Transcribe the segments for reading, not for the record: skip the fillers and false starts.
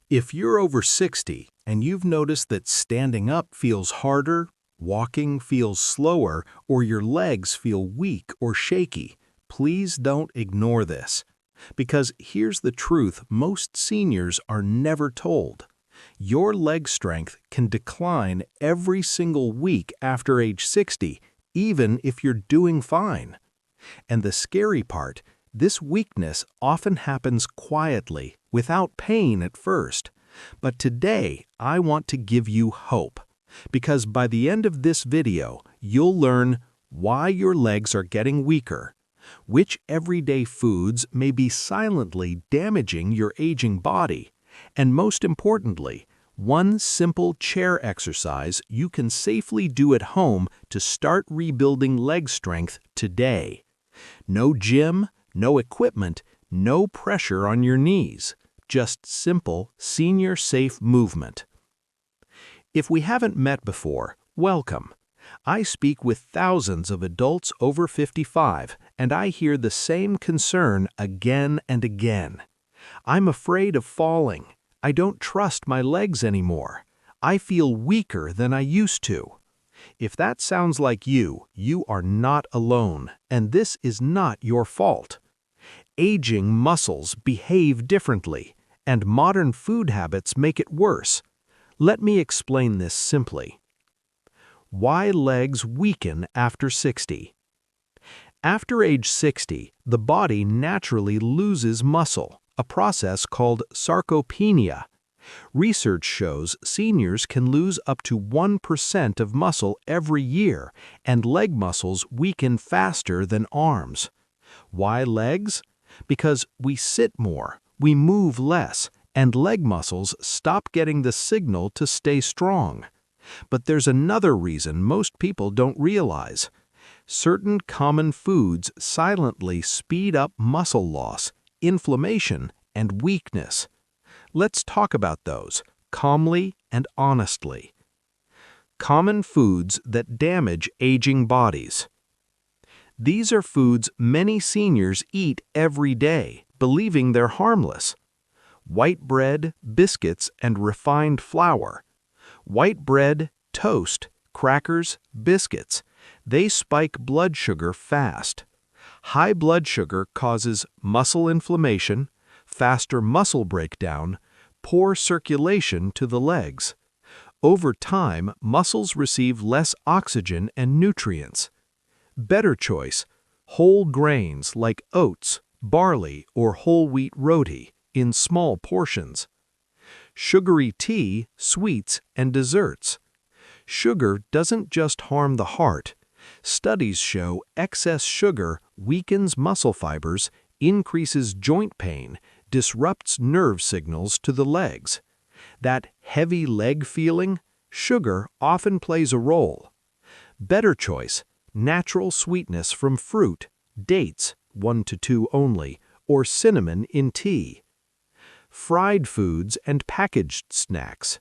If you're over 60 and you've noticed that standing up feels harder, walking feels slower, or your legs feel weak or shaky, please don't ignore this. Because here's the truth most seniors are never told. Your leg strength can decline every single week after age 60, even if you're doing fine. And the scary part, this weakness often happens quietly, without pain at first. But today, I want to give you hope. Because by the end of this video, you'll learn why your legs are getting weaker, which everyday foods may be silently damaging your aging body, and most importantly, one simple chair exercise you can safely do at home to start rebuilding leg strength today. No gym, no equipment, no pressure on your knees. Just simple, senior-safe movement. If we haven't met before, welcome. I speak with thousands of adults over 55, and I hear the same concern again and again. I'm afraid of falling. I don't trust my legs anymore. I feel weaker than I used to. If that sounds like you, you are not alone, and this is not your fault. Aging muscles behave differently, and modern food habits make it worse. Let me explain this simply. Why legs weaken after 60? After age 60, the body naturally loses muscle, a process called sarcopenia. Research shows seniors can lose up to 1% of muscle every year, and leg muscles weaken faster than arms. Why legs? Because we sit more, we move less, and leg muscles stop getting the signal to stay strong. But there's another reason most people don't realize. Certain common foods silently speed up muscle loss, inflammation, and weakness. Let's talk about those, calmly and honestly. Common foods that damage aging bodies. These are foods many seniors eat every day, believing they're harmless. White bread, biscuits, and refined flour. White bread, toast, crackers, biscuits. They spike blood sugar fast. High blood sugar causes muscle inflammation, faster muscle breakdown, poor circulation to the legs. Over time, muscles receive less oxygen and nutrients. Better choice, whole grains like oats, barley, or whole wheat roti in small portions. Sugary tea, sweets, and desserts. Sugar doesn't just harm the heart. Studies show excess sugar weakens muscle fibers, increases joint pain, disrupts nerve signals to the legs. That heavy leg feeling, sugar often plays a role. Better choice, natural sweetness from fruit, dates, 1 to 2 only, or cinnamon in tea. Fried foods and packaged snacks.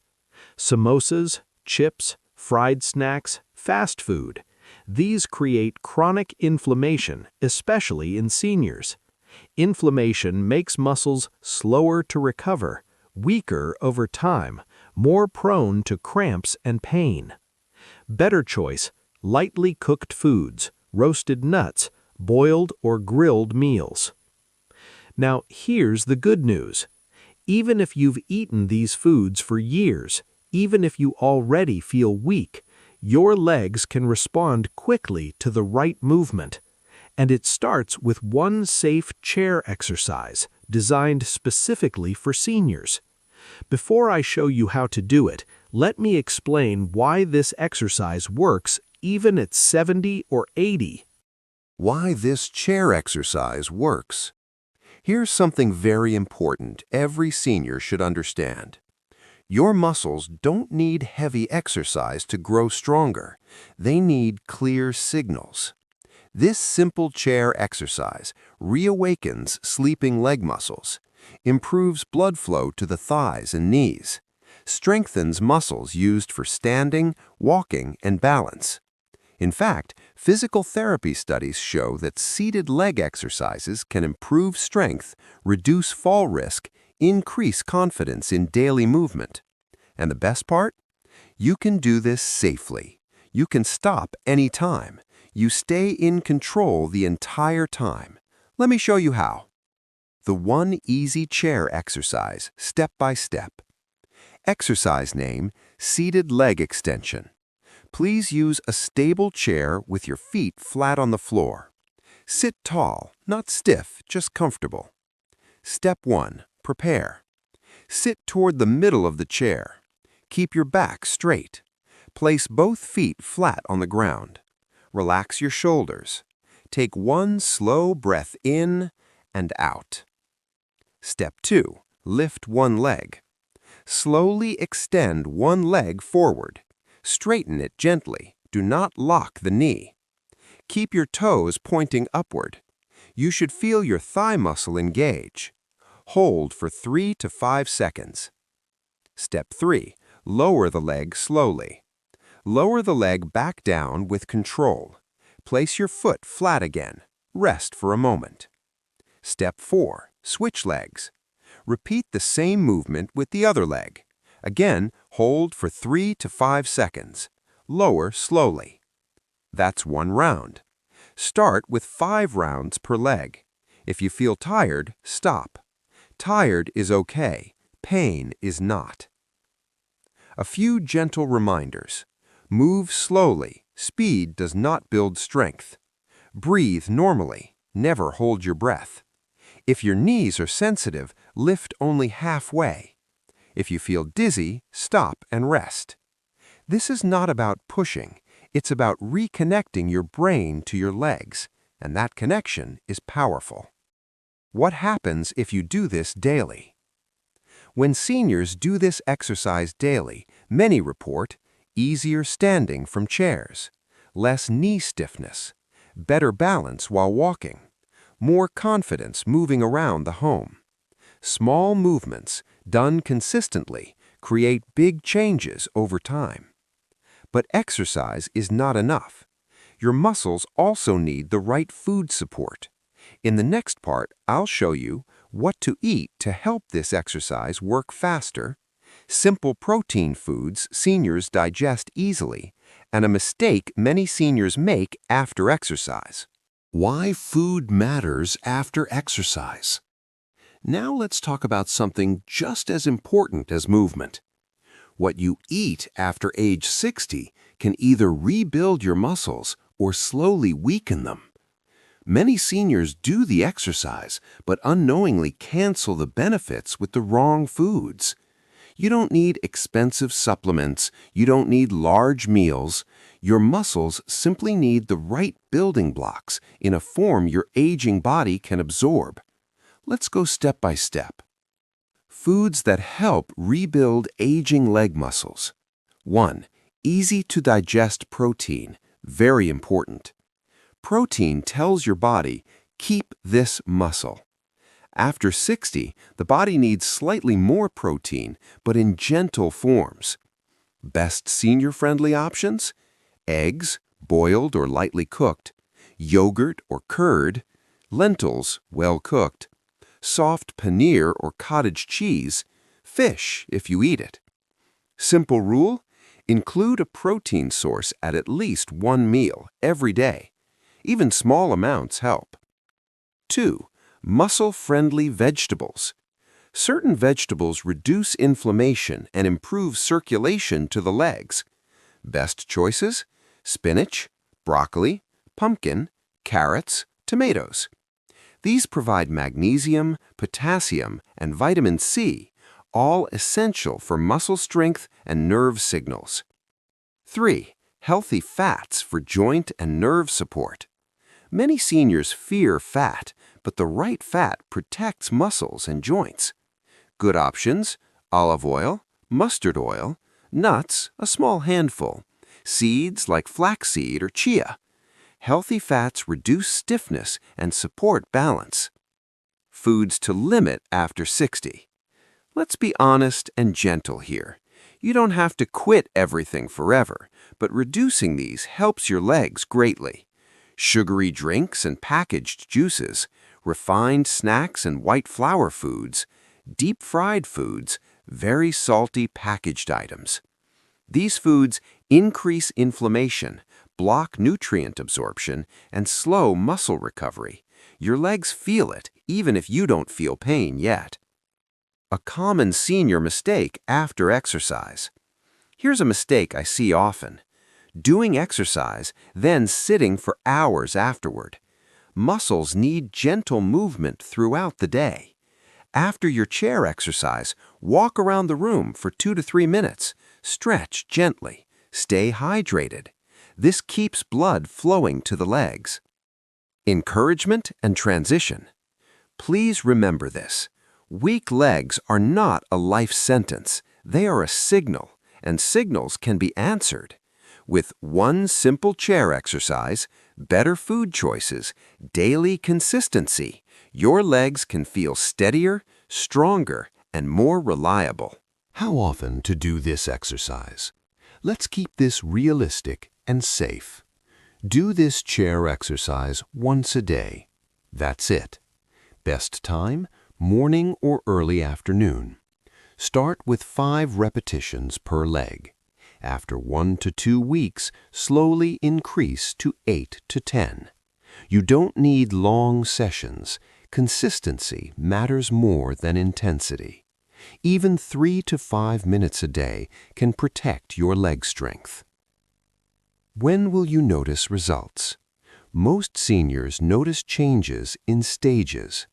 Samosas, chips, fried snacks, fast food. These create chronic inflammation, especially in seniors. Inflammation makes muscles slower to recover, weaker over time, more prone to cramps and pain. Better choice, lightly cooked foods, roasted nuts, boiled or grilled meals. Now, here's the good news. Even if you've eaten these foods for years, even if you already feel weak, your legs can respond quickly to the right movement. And it starts with one safe chair exercise designed specifically for seniors. Before I show you how to do it, let me explain why this exercise works even at 70 or 80. Why this chair exercise works. Here's something very important every senior should understand. Your muscles don't need heavy exercise to grow stronger. They need clear signals. This simple chair exercise reawakens sleeping leg muscles, improves blood flow to the thighs and knees, strengthens muscles used for standing, walking, and balance. In fact, physical therapy studies show that seated leg exercises can improve strength, reduce fall risk, increase confidence in daily movement. And the best part? You can do this safely. You can stop anytime. You stay in control the entire time. Let me show you how. The one easy chair exercise, step by step. Exercise name, seated leg extension. Please use a stable chair with your feet flat on the floor. Sit tall, not stiff, just comfortable. Step 1. Prepare. Sit toward the middle of the chair. Keep your back straight. Place both feet flat on the ground. Relax your shoulders. Take one slow breath in and out. Step 2. Lift one leg. Slowly extend one leg forward. Straighten it gently. Do not lock the knee. Keep your toes pointing upward. You should feel your thigh muscle engage. Hold for 3 to 5 seconds. Step 3. Lower the leg slowly. Lower the leg back down with control. Place your foot flat again. Rest for a moment. Step 4. Switch legs. Repeat the same movement with the other leg. Again, hold for 3 to 5 seconds. Lower slowly. That's one round. Start with 5 rounds per leg. If you feel tired, stop. Tired is okay. Pain is not. A few gentle reminders. Move slowly. Speed does not build strength. Breathe normally. Never hold your breath. If your knees are sensitive, lift only halfway. If you feel dizzy, stop and rest. This is not about pushing. It's about reconnecting your brain to your legs, and that connection is powerful. What happens if you do this daily? When seniors do this exercise daily, many report easier standing from chairs, less knee stiffness, better balance while walking, more confidence moving around the home. Small movements, done consistently, create big changes over time. But exercise is not enough. Your muscles also need the right food support. In the next part, I'll show you what to eat to help this exercise work faster, simple protein foods seniors digest easily, and a mistake many seniors make after exercise. Why food matters after exercise. Now let's talk about something just as important as movement. What you eat after age 60 can either rebuild your muscles or slowly weaken them. Many seniors do the exercise, but unknowingly cancel the benefits with the wrong foods. You don't need expensive supplements. You don't need large meals. Your muscles simply need the right building blocks in a form your aging body can absorb. Let's go step by step. Foods that help rebuild aging leg muscles. 1. Easy to digest protein. Very important. Protein tells your body, keep this muscle. After 60, the body needs slightly more protein, but in gentle forms. Best senior-friendly options? Eggs, boiled or lightly cooked, yogurt or curd, lentils, well cooked, soft paneer or cottage cheese, fish if you eat it. Simple rule: include a protein source at least one meal every day. Even small amounts help. 2. Muscle-friendly vegetables. Certain vegetables reduce inflammation and improve circulation to the legs. Best choices? Spinach, broccoli, pumpkin, carrots, tomatoes. These provide magnesium, potassium, and vitamin C, all essential for muscle strength and nerve signals. 3. Healthy fats for joint and nerve support. Many seniors fear fat, but the right fat protects muscles and joints. Good options: olive oil, mustard oil, nuts, a small handful, seeds like flaxseed or chia. Healthy fats reduce stiffness and support balance. Foods to limit after 60. Let's be honest and gentle here. You don't have to quit everything forever, but reducing these helps your legs greatly. Sugary drinks and packaged juices, refined snacks and white flour foods, deep-fried foods, very salty packaged items. These foods increase inflammation, block nutrient absorption, and slow muscle recovery. Your legs feel it, even if you don't feel pain yet. A common senior mistake after exercise. Here's a mistake I see often. Doing exercise, then sitting for hours afterward. Muscles need gentle movement throughout the day. After your chair exercise, walk around the room for 2 to 3 minutes. Stretch gently. Stay hydrated. This keeps blood flowing to the legs. Encouragement and transition. Please remember this. Weak legs are not a life sentence. They are a signal, and signals can be answered. With one simple chair exercise, better food choices, daily consistency, your legs can feel steadier, stronger, and more reliable. How often to do this exercise? Let's keep this realistic and safe. Do this chair exercise once a day. That's it. Best time, morning or early afternoon. Start with 5 repetitions per leg. After 1 to 2 weeks, slowly increase to 8 to 10. You don't need long sessions. Consistency matters more than intensity. Even 3 to 5 minutes a day can protect your leg strength. When will you notice results? Most seniors notice changes in stages.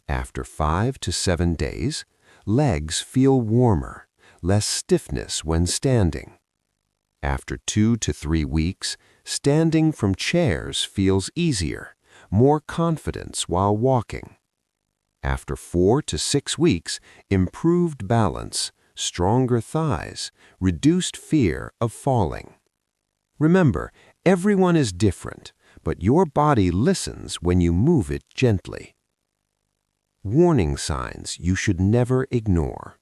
After 5 to 7 days, legs feel warmer, less stiffness when standing. After 2 to 3 weeks, standing from chairs feels easier, more confidence while walking. After 4 to 6 weeks, improved balance, stronger thighs, reduced fear of falling. Remember, everyone is different, but your body listens when you move it gently. Warning signs you should never ignore.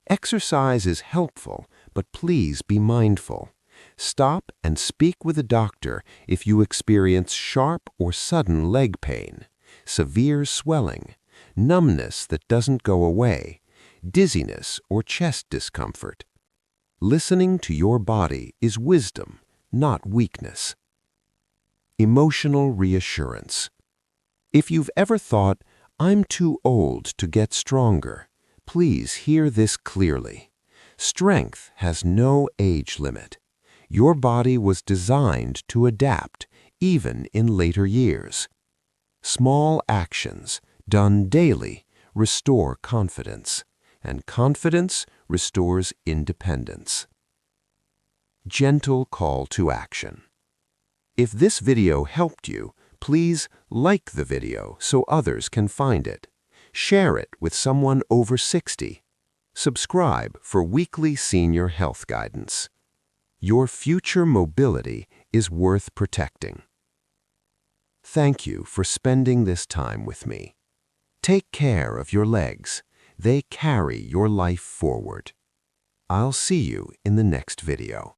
Exercise is helpful, but please be mindful. Stop and speak with a doctor if you experience sharp or sudden leg pain, severe swelling, numbness that doesn't go away, dizziness or chest discomfort. Listening to your body is wisdom, not weakness. Emotional reassurance. If you've ever thought, "I'm too old to get stronger," please hear this clearly. Strength has no age limit. Your body was designed to adapt, even in later years. Small actions, done daily, restore confidence, and confidence restores independence. Gentle call to action. If this video helped you, please like the video so others can find it. Share it with someone over 60. Subscribe for weekly senior health guidance. Your future mobility is worth protecting. Thank you for spending this time with me. Take care of your legs. They carry your life forward. I'll see you in the next video.